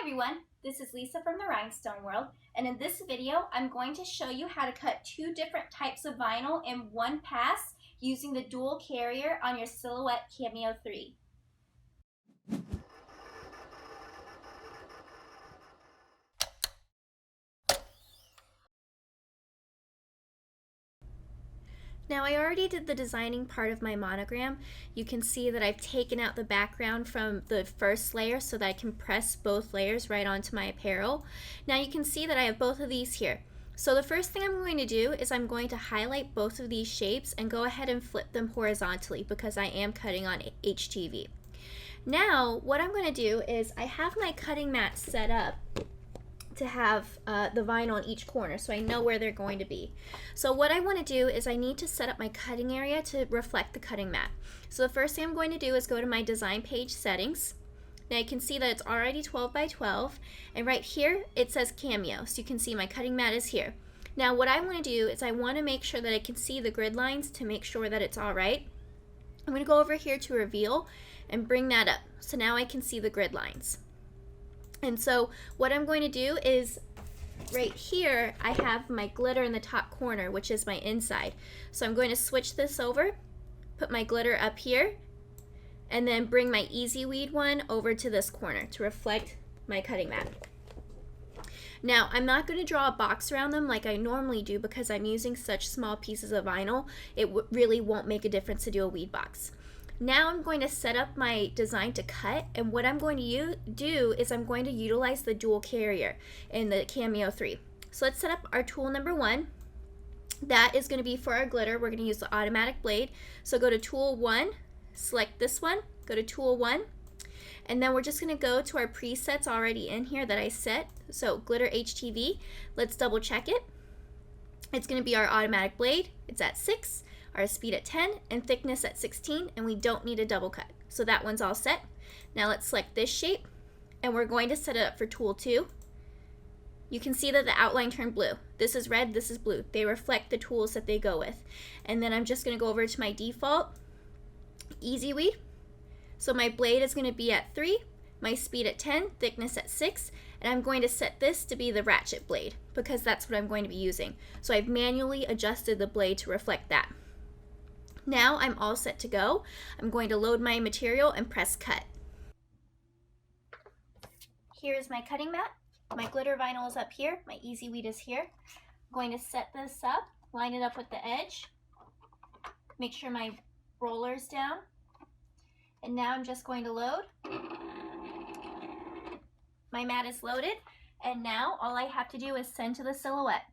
everyone, this is Lisa from the Rhinestone World, and in this video I'm going to show you how to cut two different types of vinyl in one pass using the dual carrier on your Silhouette Cameo 3. Now I already did the designing part of my monogram. You can see that I've taken out the background from the first layer so that I can press both layers right onto my apparel. Now you can see that I have both of these here. So the first thing I'm going to do is I'm going to highlight both of these shapes and go ahead and flip them horizontally because I am cutting on HTV. Now what I'm going to do is I have my cutting mat set up to have the vinyl in each corner so I know where they're going to be. So what I want to do is I need to set up my cutting area to reflect the cutting mat. So the first thing I'm going to do is go to my design page settings. Now you can see that it's already 12 by 12 and right here it says Cameo, so you can see my cutting mat is here. Now what I want to do is I want to make sure that I can see the grid lines to make sure that it's alright. I'm going to go over here to reveal and bring that up so now I can see the grid lines. And so what I'm going to do is right here I have my glitter in the top corner, which is my inside. So I'm going to switch this over, put my glitter up here, and then bring my Easy Weed one over to this corner to reflect my cutting mat. Now I'm not going to draw a box around them like I normally do because I'm using such small pieces of vinyl. It really won't make a difference to do a weed box. Now I'm going to set up my design to cut, and what I'm going to do is I'm going to utilize the dual carrier in the Cameo 3. So let's set up our tool number 1. That is going to be for our glitter. We're going to use the automatic blade. So go to tool 1, select this one, go to tool 1, and then we're just going to go to our presets already in here that I set. So glitter HTV, let's double check it. It's going to be our automatic blade. It's at 6. Our speed at 10 and thickness at 16, and we don't need a double cut. So that one's all set. Now let's select this shape and we're going to set it up for tool 2. You can see that the outline turned blue. This is red, this is blue. They reflect the tools that they go with. And then I'm just going to go over to my default Easy Weed. So my blade is going to be at 3, my speed at 10, thickness at 6, and I'm going to set this to be the ratchet blade because that's what I'm going to be using. So I've manually adjusted the blade to reflect that. Now I'm all set to go. I'm going to load my material and press cut. Here is my cutting mat. My glitter vinyl is up here. My Easy Weed is here. I'm going to set this up, line it up with the edge, make sure my roller's down, and now I'm just going to load. My mat is loaded, and now all I have to do is send to the Silhouette.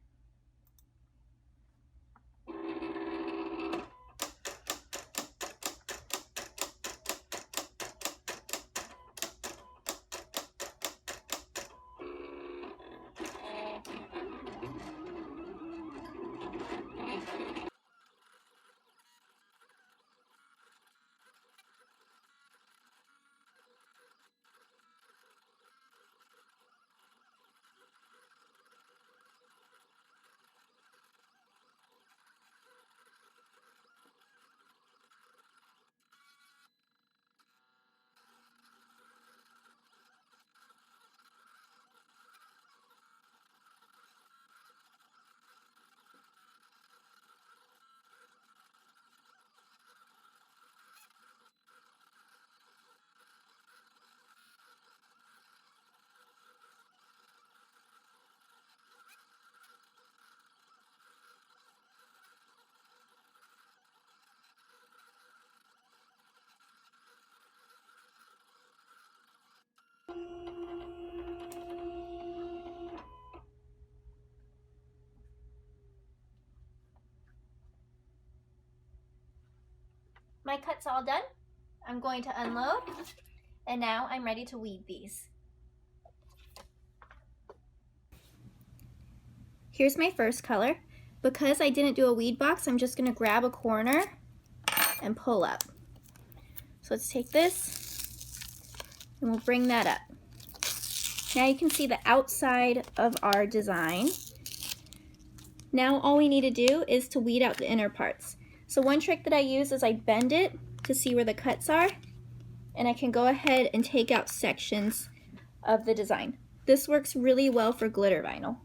My cut's all done. I'm going to unload, and now I'm ready to weed these. Here's my first color. Because I didn't do a weed box, I'm just going to grab a corner and pull up. So let's take this and we'll bring that up. Now you can see the outside of our design. Now all we need to do is to weed out the inner parts. So one trick that I use is I bend it to see where the cuts are, and I can go ahead and take out sections of the design. This works really well for glitter vinyl.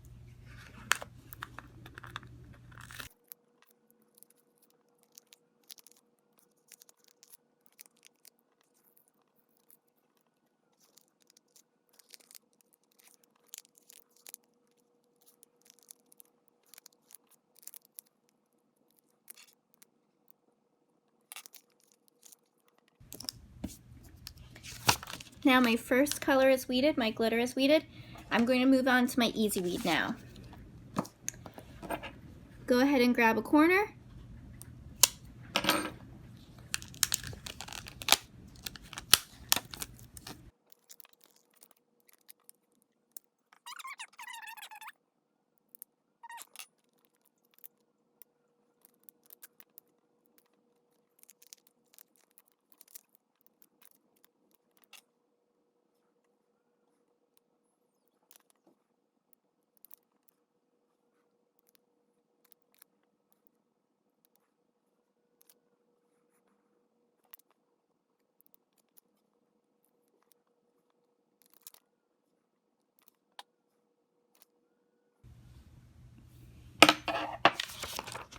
Now my first color is weeded, my glitter is weeded. I'm going to move on to my easy weed now. Go ahead and grab a corner.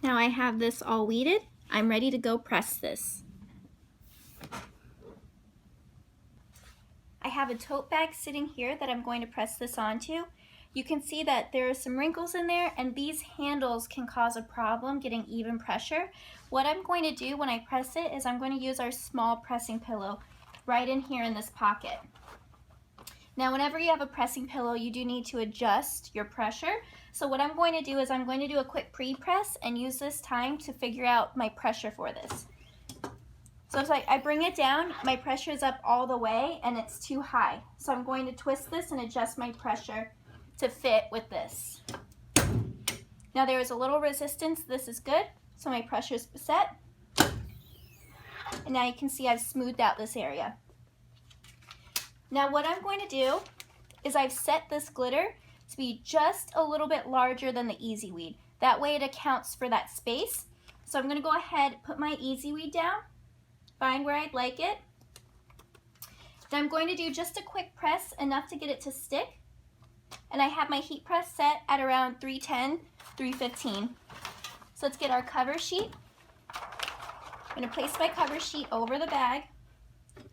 Now I have this all weeded. I'm ready to go press this. I have a tote bag sitting here that I'm going to press this onto. You can see that there are some wrinkles in there, and these handles can cause a problem getting even pressure. What I'm going to do when I press it is I'm going to use our small pressing pillow right in here in this pocket. Now whenever you have a pressing pillow, you do need to adjust your pressure. So what I'm going to do is I'm going to do a quick pre-press and use this time to figure out my pressure for this. So it's like I bring it down, my pressure is up all the way and it's too high. So I'm going to twist this and adjust my pressure to fit with this. Now there is a little resistance, this is good. So my pressure is set. And now you can see I've smoothed out this area. Now what I'm going to do is I've set this glitter to be just a little bit larger than the Easy Weed. That way it accounts for that space. So I'm going to go ahead and put my Easy Weed down, find where I'd like it. Then I'm going to do just a quick press, enough to get it to stick. And I have my heat press set at around 310, 315. So let's get our cover sheet. I'm going to place my cover sheet over the bag.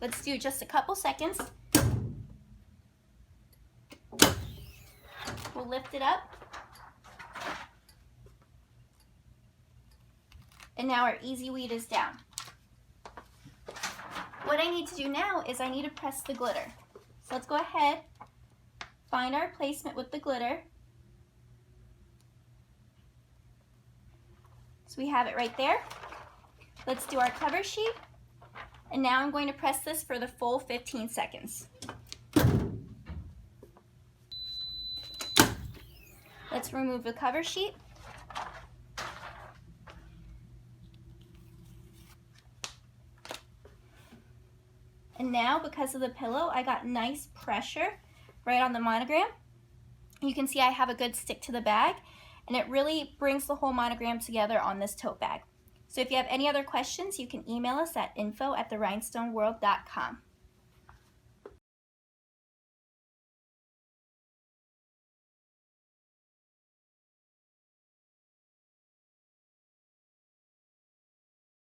Let's do just a couple seconds. We'll lift it up. And now our Easy Weed is down. What I need to do now is I need to press the glitter. So let's go ahead, find our placement with the glitter. So we have it right there. Let's do our cover sheet. And now I'm going to press this for the full 15 seconds. Let's remove the cover sheet. And now, because of the pillow, I got nice pressure right on the monogram. You can see I have a good stick to the bag, and it really brings the whole monogram together on this tote bag. So if you have any other questions, you can email us at info@therhinestoneworld.com.